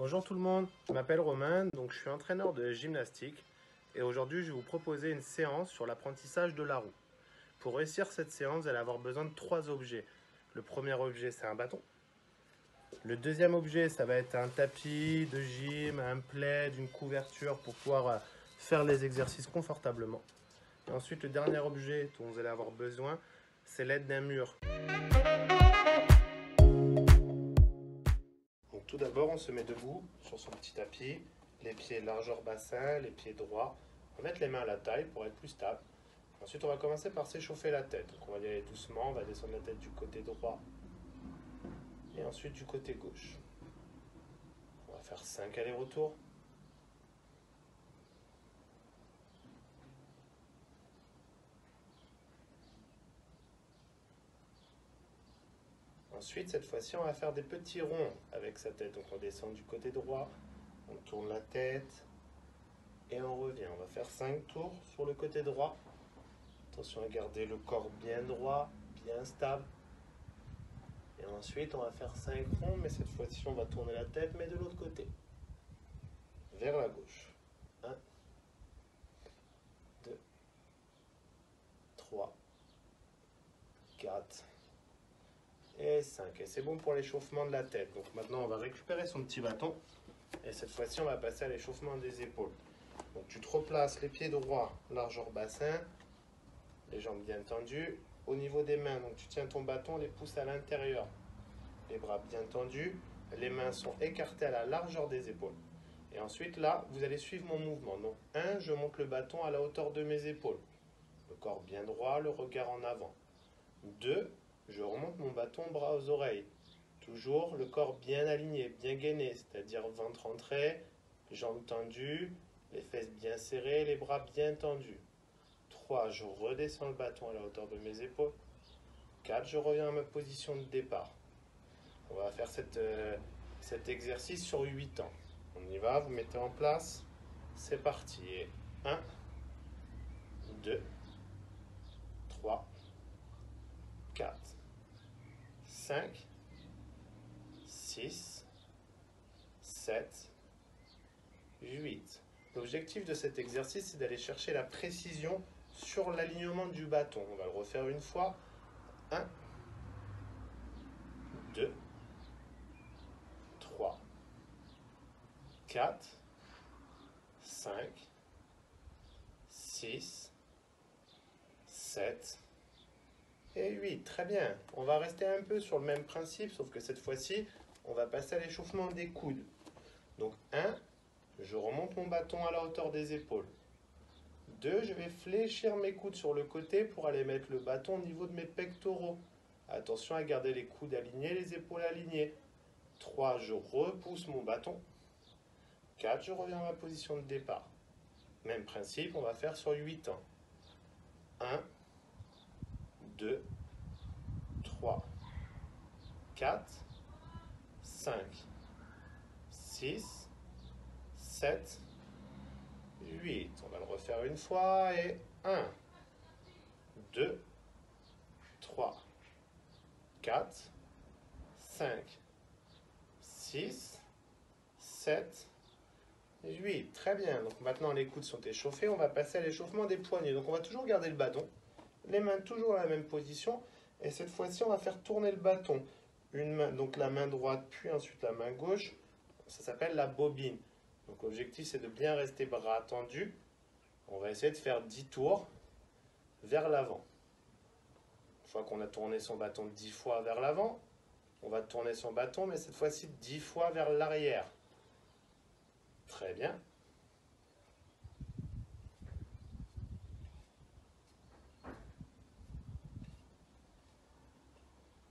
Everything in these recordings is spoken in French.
Bonjour tout le monde, je m'appelle Romain, donc je suis entraîneur de gymnastique et aujourd'hui je vais vous proposer une séance sur l'apprentissage de la roue. Pour réussir cette séance, vous allez avoir besoin de 3 objets. Le premier objet c'est un bâton. Le deuxième objet ça va être un tapis de gym, un plaid, une couverture pour pouvoir faire les exercices confortablement. Et ensuite le dernier objet dont vous allez avoir besoin c'est l'aide d'un mur. Donc tout d'abord, on se met debout sur son petit tapis, les pieds largeur bassin, les pieds droits. On va mettre les mains à la taille pour être plus stable. Ensuite, on va commencer par s'échauffer la tête. Donc on va y aller doucement, on va descendre la tête du côté droit et ensuite du côté gauche. On va faire 5 allers-retours. Ensuite, cette fois-ci, on va faire des petits ronds avec sa tête. Donc on descend du côté droit, on tourne la tête et on revient. On va faire 5 tours sur le côté droit. Attention à garder le corps bien droit, bien stable. Et ensuite, on va faire 5 ronds, mais cette fois-ci, on va tourner la tête, mais de l'autre côté. Vers la gauche. 1, 2, 3, 4 et 5. Et c'est bon pour l'échauffement de la tête. Donc maintenant, on va récupérer son petit bâton. Et cette fois-ci, on va passer à l'échauffement des épaules. Donc tu te replaces les pieds droits, largeur bassin, les jambes bien tendues. Au niveau des mains, donc tu tiens ton bâton, les pouces à l'intérieur, les bras bien tendus, les mains sont écartées à la largeur des épaules. Et ensuite là, vous allez suivre mon mouvement. Donc 1, je monte le bâton à la hauteur de mes épaules. Le corps bien droit, le regard en avant. 2, je remonte mon bâton bras aux oreilles. Toujours le corps bien aligné, bien gainé, c'est-à-dire ventre entré, jambes tendues, les fesses bien serrées, les bras bien tendus. 3, je redescends le bâton à la hauteur de mes épaules. 4, je reviens à ma position de départ. On va faire cet exercice sur 8 temps. On y va, vous mettez en place. C'est parti. 1, 2, 3, 4, 5, 6, 7, 8. L'objectif de cet exercice, c'est d'aller chercher la précision sur l'alignement du bâton. On va le refaire une fois. 1, 2, 3, 4, 5, 6, 7 et 8. Très bien. On va rester un peu sur le même principe, sauf que cette fois-ci, on va passer à l'échauffement des coudes. Donc 1, je remonte mon bâton à la hauteur des épaules. 2, je vais fléchir mes coudes sur le côté pour aller mettre le bâton au niveau de mes pectoraux. Attention à garder les coudes alignés, les épaules alignées. 3, je repousse mon bâton. 4, je reviens à ma position de départ. Même principe, on va faire sur 8 temps. 1, 2, 3, 4, 5, 6, 7, 8. On va le refaire une fois et 1, 2, 3, 4, 5, 6, 7, 8. Très bien. Donc maintenant les coudes sont échauffés. On va passer à l'échauffement des poignets. Donc on va toujours garder le bâton. Les mains toujours à la même position. Et cette fois-ci, on va faire tourner le bâton. Une main, donc la main droite, puis ensuite la main gauche. Ça s'appelle la bobine. Donc l'objectif, c'est de bien rester bras tendus. On va essayer de faire 10 tours vers l'avant. Une fois qu'on a tourné son bâton 10 fois vers l'avant, on va tourner son bâton, mais cette fois-ci 10 fois vers l'arrière. Très bien.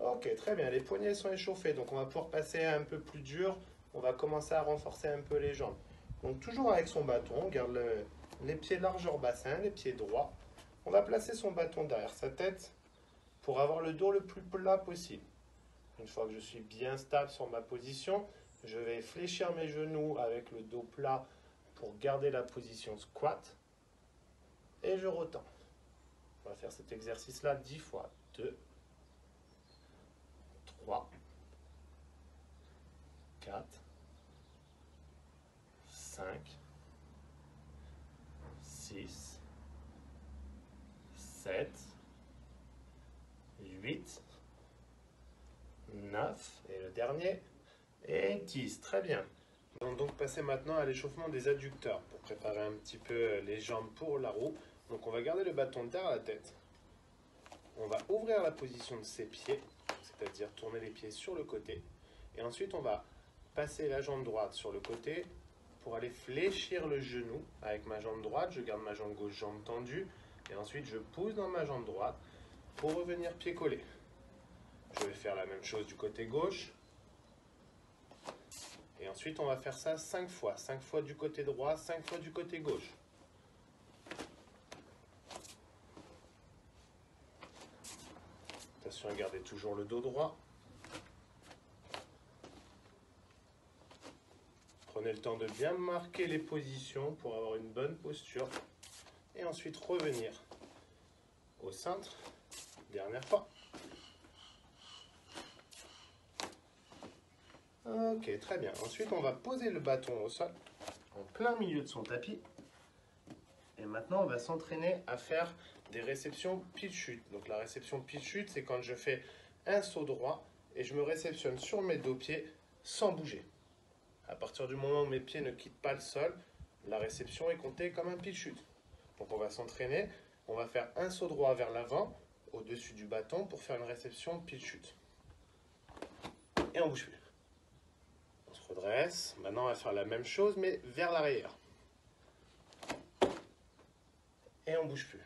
Ok, très bien. Les poignets sont échauffés, donc on va pouvoir passer un peu plus dur. On va commencer à renforcer un peu les jambes. Donc toujours avec son bâton, on garde les pieds largeur bassin, les pieds droits. On va placer son bâton derrière sa tête pour avoir le dos le plus plat possible. Une fois que je suis bien stable sur ma position, je vais fléchir mes genoux avec le dos plat pour garder la position squat. Et je retends. On va faire cet exercice-là 10 fois. 2, 3, 4, 5, 6, 7, 8, 9, et le dernier, et 10. Très bien. On va donc passer maintenant à l'échauffement des adducteurs pour préparer un petit peu les jambes pour la roue. Donc on va garder le bâton derrière la tête. On va ouvrir la position de ses pieds, c'est-à-dire tourner les pieds sur le côté. Et ensuite on va passer la jambe droite sur le côté pour aller fléchir le genou avec ma jambe droite. Je garde ma jambe gauche, jambe tendue. Et ensuite je pousse dans ma jambe droite pour revenir pied collé. Je vais faire la même chose du côté gauche. Et ensuite, on va faire ça 5 fois. 5 fois du côté droit, 5 fois du côté gauche. Attention à garder toujours le dos droit. Prenez le temps de bien marquer les positions pour avoir une bonne posture. Et ensuite, revenir au centre. Dernière fois. Ok, très bien. Ensuite, on va poser le bâton au sol, en plein milieu de son tapis. Et maintenant, on va s'entraîner à faire des réceptions pile-chute. Donc la réception pile-chute, c'est quand je fais un saut droit et je me réceptionne sur mes deux pieds sans bouger. À partir du moment où mes pieds ne quittent pas le sol, la réception est comptée comme un pile-chute. Donc on va s'entraîner, on va faire un saut droit vers l'avant, au-dessus du bâton, pour faire une réception pile-chute. Et on bouge plus. Redresse. Maintenant, on va faire la même chose, mais vers l'arrière. Et on ne bouge plus.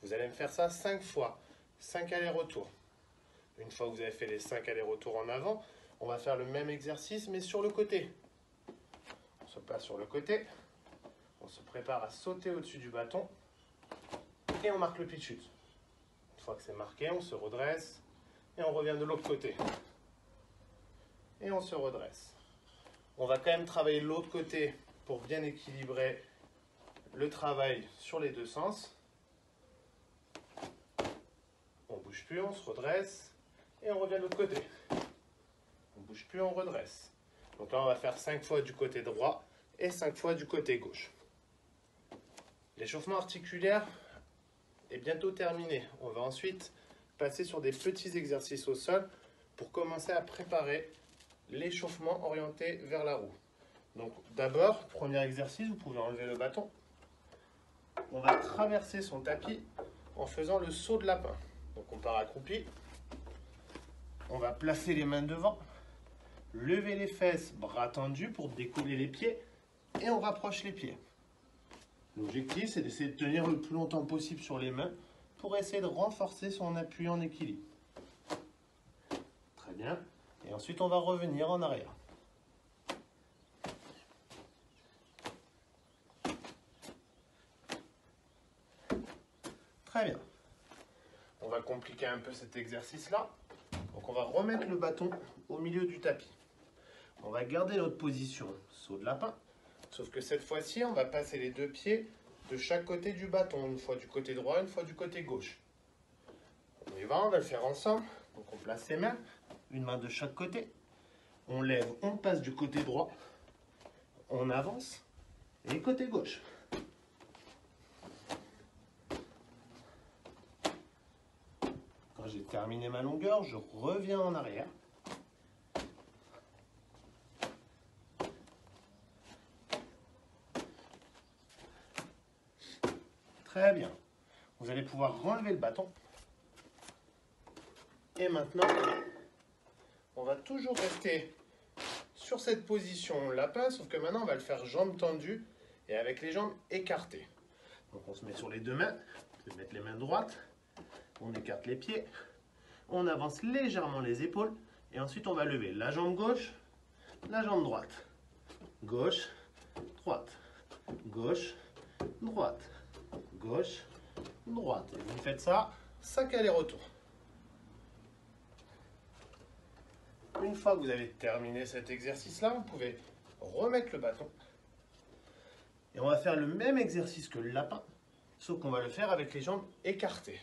Vous allez me faire ça 5 fois. 5 allers-retours. Une fois que vous avez fait les 5 allers-retours en avant, on va faire le même exercice, mais sur le côté. On se passe sur le côté. On se prépare à sauter au-dessus du bâton. Et on marque le pile-chute. Une fois que c'est marqué, on se redresse. Et on revient de l'autre côté. Et on se redresse. On va quand même travailler l'autre côté pour bien équilibrer le travail sur les deux sens. On ne bouge plus, on se redresse et on revient de l'autre côté. On ne bouge plus, on redresse. Donc là, on va faire 5 fois du côté droit et 5 fois du côté gauche. L'échauffement articulaire est bientôt terminé. On va ensuite passer sur des petits exercices au sol pour commencer à préparer l'échauffement orienté vers la roue. Donc d'abord, premier exercice, vous pouvez enlever le bâton. On va traverser son tapis en faisant le saut de lapin. Donc on part accroupi. On va placer les mains devant, lever les fesses, bras tendus pour décoller les pieds et on rapproche les pieds. L'objectif, c'est d'essayer de tenir le plus longtemps possible sur les mains pour essayer de renforcer son appui en équilibre. Très bien. Et ensuite, on va revenir en arrière. Très bien. On va compliquer un peu cet exercice-là. Donc, on va remettre le bâton au milieu du tapis. On va garder notre position saut de lapin. Sauf que cette fois-ci, on va passer les deux pieds de chaque côté du bâton. Une fois du côté droit, une fois du côté gauche. On y va, on va le faire ensemble. Donc, on place ses mains, une main de chaque côté. On lève, on passe du côté droit, on avance, et côté gauche. Quand j'ai terminé ma longueur, je reviens en arrière. Très bien. Vous allez pouvoir renlever le bâton. Et maintenant, on va toujours rester sur cette position lapin, sauf que maintenant on va le faire jambes tendues et avec les jambes écartées. Donc on se met sur les deux mains, je vais mettre les mains droites, on écarte les pieds, on avance légèrement les épaules et ensuite on va lever la jambe gauche, la jambe droite. Gauche, droite, gauche, droite, gauche, droite. Et vous faites ça 5 allers-retours. Une fois que vous avez terminé cet exercice-là, vous pouvez remettre le bâton. Et on va faire le même exercice que le lapin, sauf qu'on va le faire avec les jambes écartées.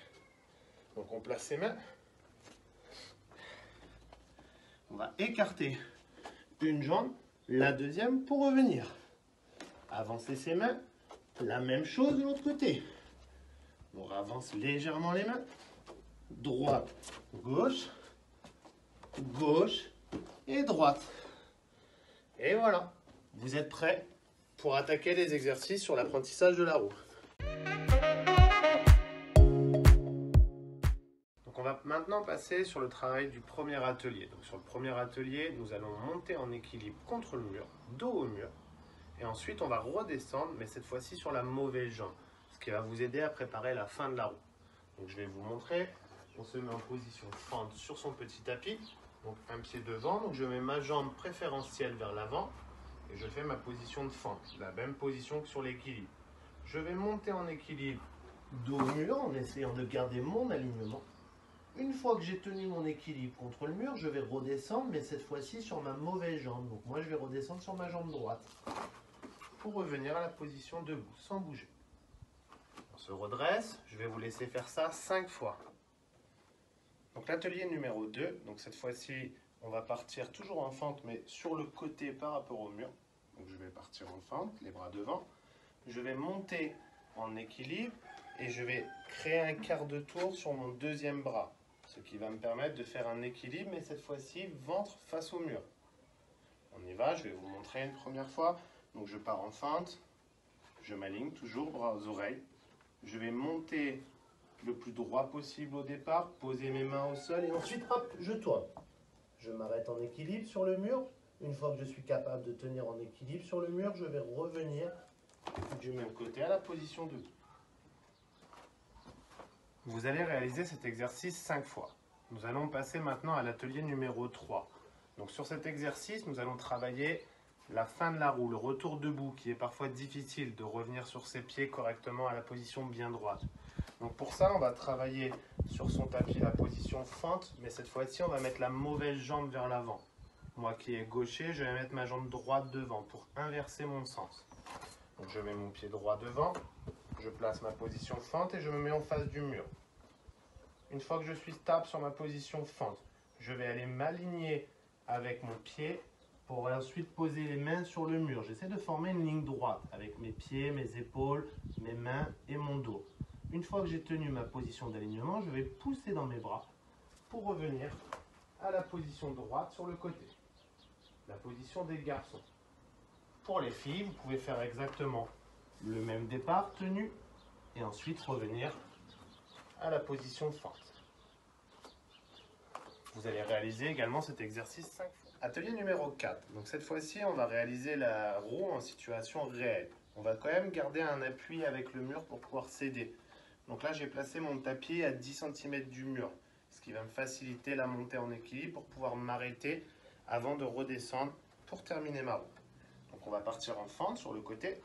Donc on place ses mains. On va écarter une jambe, la deuxième pour revenir. avancer ses mains. La même chose de l'autre côté. On avance légèrement les mains. Droite, gauche, gauche et droite. Et voilà, vous êtes prêts pour attaquer les exercices sur l'apprentissage de la roue. Donc on va maintenant passer sur le travail du premier atelier. Donc sur le premier atelier, nous allons monter en équilibre contre le mur, dos au mur. Et ensuite, on va redescendre, mais cette fois-ci sur la mauvaise jambe, ce qui va vous aider à préparer la fin de la roue. Donc je vais vous montrer. On se met en position fente sur son petit tapis, donc un pied devant. Donc je mets ma jambe préférentielle vers l'avant et je fais ma position de fente, la même position que sur l'équilibre. Je vais monter en équilibre dos au mur en essayant de garder mon alignement. Une fois que j'ai tenu mon équilibre contre le mur, je vais redescendre, mais cette fois-ci sur ma mauvaise jambe. Donc moi je vais redescendre sur ma jambe droite pour revenir à la position debout, sans bouger. On se redresse, je vais vous laisser faire ça 5 fois. Donc l'atelier numéro 2, donc cette fois-ci, on va partir toujours en fente, mais sur le côté par rapport au mur. Donc je vais partir en fente, les bras devant. Je vais monter en équilibre et je vais créer un quart de tour sur mon deuxième bras. Ce qui va me permettre de faire un équilibre, mais cette fois-ci, ventre face au mur. On y va, je vais vous montrer une première fois. Donc je pars en fente, je m'aligne toujours, bras aux oreilles. Je vais monter le plus droit possible au départ, poser mes mains au sol et ensuite, hop, je tourne. Je m'arrête en équilibre sur le mur. Une fois que je suis capable de tenir en équilibre sur le mur, je vais revenir du même côté à la position debout. Vous allez réaliser cet exercice 5 fois. Nous allons passer maintenant à l'atelier numéro 3. Donc sur cet exercice, nous allons travailler la fin de la roue, le retour debout, qui est parfois difficile de revenir sur ses pieds correctement à la position bien droite. Donc pour ça, on va travailler sur son tapis la position fente, mais cette fois-ci, on va mettre la mauvaise jambe vers l'avant. Moi qui est gaucher, je vais mettre ma jambe droite devant pour inverser mon sens. Donc je mets mon pied droit devant, je place ma position fente et je me mets en face du mur. Une fois que je suis stable sur ma position fente, je vais aller m'aligner avec mon pied pour ensuite poser les mains sur le mur. J'essaie de former une ligne droite avec mes pieds, mes épaules, mes mains et mon dos. Une fois que j'ai tenu ma position d'alignement, je vais pousser dans mes bras pour revenir à la position droite sur le côté. La position des garçons. Pour les filles, vous pouvez faire exactement le même départ, tenu, et ensuite revenir à la position fente. Vous allez réaliser également cet exercice 5 fois. Atelier numéro 4. Donc cette fois-ci, on va réaliser la roue en situation réelle. On va quand même garder un appui avec le mur pour pouvoir s'aider. Donc là, j'ai placé mon tapis à 10 cm du mur, ce qui va me faciliter la montée en équilibre pour pouvoir m'arrêter avant de redescendre pour terminer ma roue. Donc on va partir en fente sur le côté.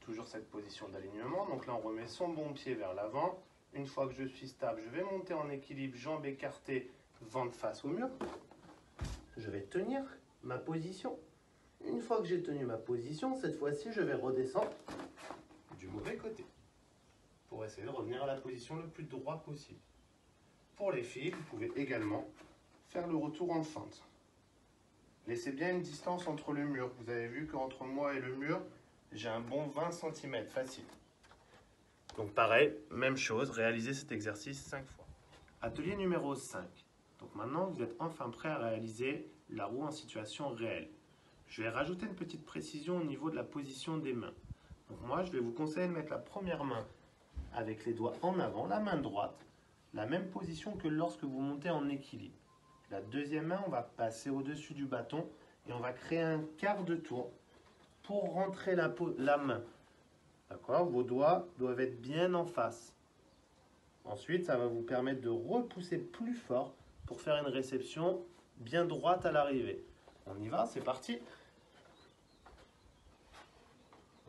Toujours cette position d'alignement. Donc là, on remet son bon pied vers l'avant. Une fois que je suis stable, je vais monter en équilibre, jambes écartées, ventre face au mur. Je vais tenir ma position. Une fois que j'ai tenu ma position, cette fois-ci, je vais redescendre du mauvais côté pour essayer de revenir à la position le plus droit possible. Pour les filles, vous pouvez également faire le retour en fente. Laissez bien une distance entre le mur. Vous avez vu qu'entre moi et le mur, j'ai un bon 20 cm facile. Donc pareil, même chose, réalisez cet exercice 5 fois. Atelier numéro 5. Donc maintenant, vous êtes enfin prêt à réaliser la roue en situation réelle. Je vais rajouter une petite précision au niveau de la position des mains. Donc moi, je vais vous conseiller de mettre la première main avec les doigts en avant, la main droite, la même position que lorsque vous montez en équilibre. La deuxième main, on va passer au-dessus du bâton et on va créer un quart de tour pour rentrer la main. D'accord? Vos doigts doivent être bien en face. Ensuite, ça va vous permettre de repousser plus fort pour faire une réception bien droite à l'arrivée. On y va, c'est parti.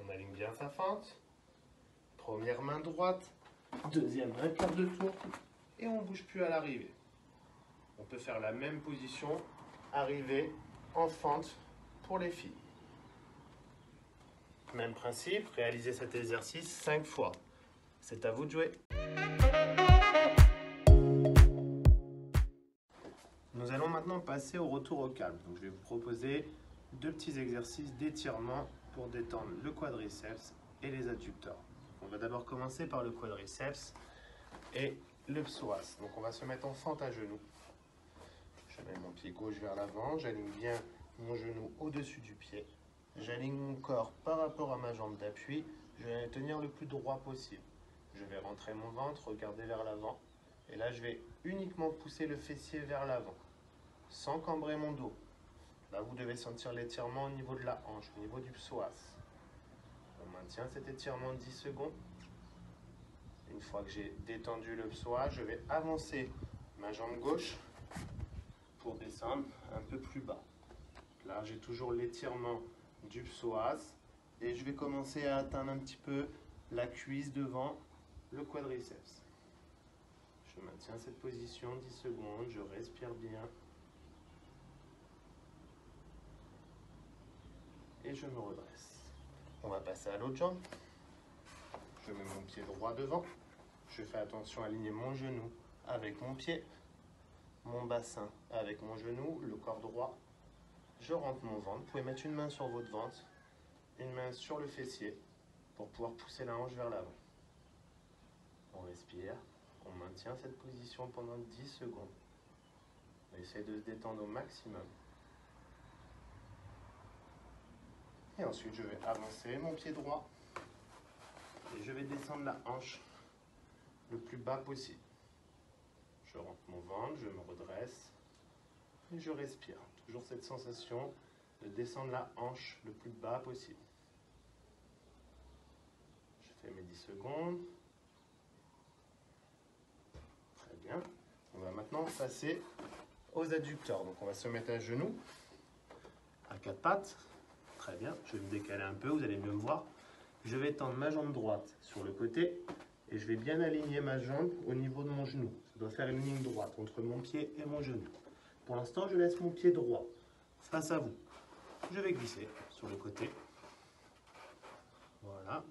On aligne bien sa fente. Première main droite, deuxième main quart de tour et on ne bouge plus à l'arrivée. On peut faire la même position, arrivée en fente pour les filles. Même principe, réalisez cet exercice 5 fois. C'est à vous de jouer. Nous allons maintenant passer au retour au calme. Donc, je vais vous proposer 2 petits exercices d'étirement pour détendre le quadriceps et les adducteurs. On va d'abord commencer par le quadriceps et le psoas. Donc on va se mettre en fente à genoux. Je mets mon pied gauche vers l'avant, j'aligne bien mon genou au-dessus du pied. J'aligne mon corps par rapport à ma jambe d'appui. Je vais tenir le plus droit possible. Je vais rentrer mon ventre, regarder vers l'avant. Et là, je vais uniquement pousser le fessier vers l'avant, sans cambrer mon dos. Là, vous devez sentir l'étirement au niveau de la hanche, au niveau du psoas. On maintient cet étirement 10 secondes. Une fois que j'ai détendu le psoas, je vais avancer ma jambe gauche pour descendre un peu plus bas. Là, j'ai toujours l'étirement du psoas et je vais commencer à atteindre un petit peu la cuisse devant le quadriceps. Je maintiens cette position 10 secondes, je respire bien et je me redresse. On va passer à l'autre jambe. Je mets mon pied droit devant. Je fais attention à aligner mon genou avec mon pied, mon bassin avec mon genou, le corps droit. Je rentre mon ventre. Vous pouvez mettre une main sur votre ventre, une main sur le fessier pour pouvoir pousser la hanche vers l'avant. On respire, on maintient cette position pendant 10 secondes. On essaie de se détendre au maximum. Et ensuite, je vais avancer mon pied droit et je vais descendre la hanche le plus bas possible. Je rentre mon ventre, je me redresse et je respire. Toujours cette sensation de descendre la hanche le plus bas possible. Je fais mes 10 secondes. Très bien. On va maintenant passer aux adducteurs. Donc on va se mettre à genoux, à 4 pattes. Très bien. Je vais me décaler un peu, vous allez mieux me voir. Je vais tendre ma jambe droite sur le côté et je vais bien aligner ma jambe au niveau de mon genou. Ça doit faire une ligne droite entre mon pied et mon genou. Pour l'instant, je laisse mon pied droit face à vous. Je vais glisser sur le côté. Voilà.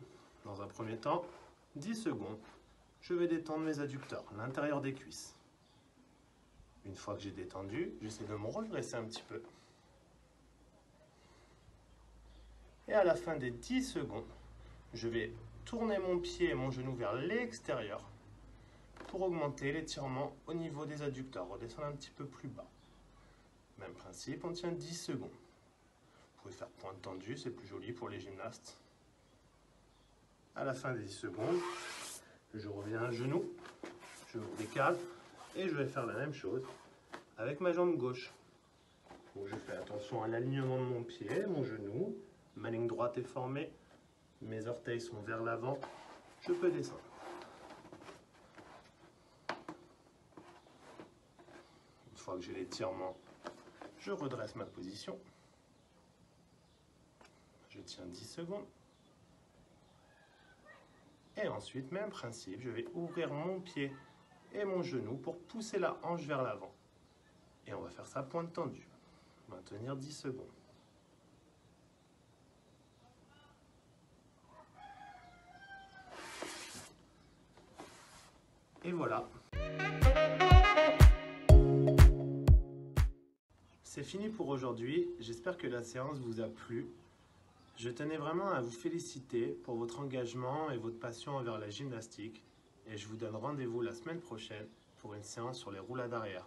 Dans un premier temps, 10 secondes, je vais détendre mes adducteurs, l'intérieur des cuisses. Une fois que j'ai détendu, j'essaie de me redresser un petit peu. Et à la fin des 10 secondes, je vais tourner mon pied et mon genou vers l'extérieur pour augmenter l'étirement au niveau des adducteurs, redescendre un petit peu plus bas. Même principe, on tient 10 secondes. Vous pouvez faire pointe tendue, c'est plus joli pour les gymnastes. À la fin des 10 secondes, je reviens à genoux, je me décale et je vais faire la même chose avec ma jambe gauche. Donc je fais attention à l'alignement de mon pied, mon genou, ma ligne droite est formée, mes orteils sont vers l'avant, je peux descendre. Une fois que j'ai l'étirement, je redresse ma position. Je tiens 10 secondes. Et ensuite, même principe, je vais ouvrir mon pied et mon genou pour pousser la hanche vers l'avant. Et on va faire ça pointe tendue. Maintenir 10 secondes. Et voilà. C'est fini pour aujourd'hui. J'espère que la séance vous a plu. Je tenais vraiment à vous féliciter pour votre engagement et votre passion envers la gymnastique. Et je vous donne rendez-vous la semaine prochaine pour une séance sur les roulades arrière.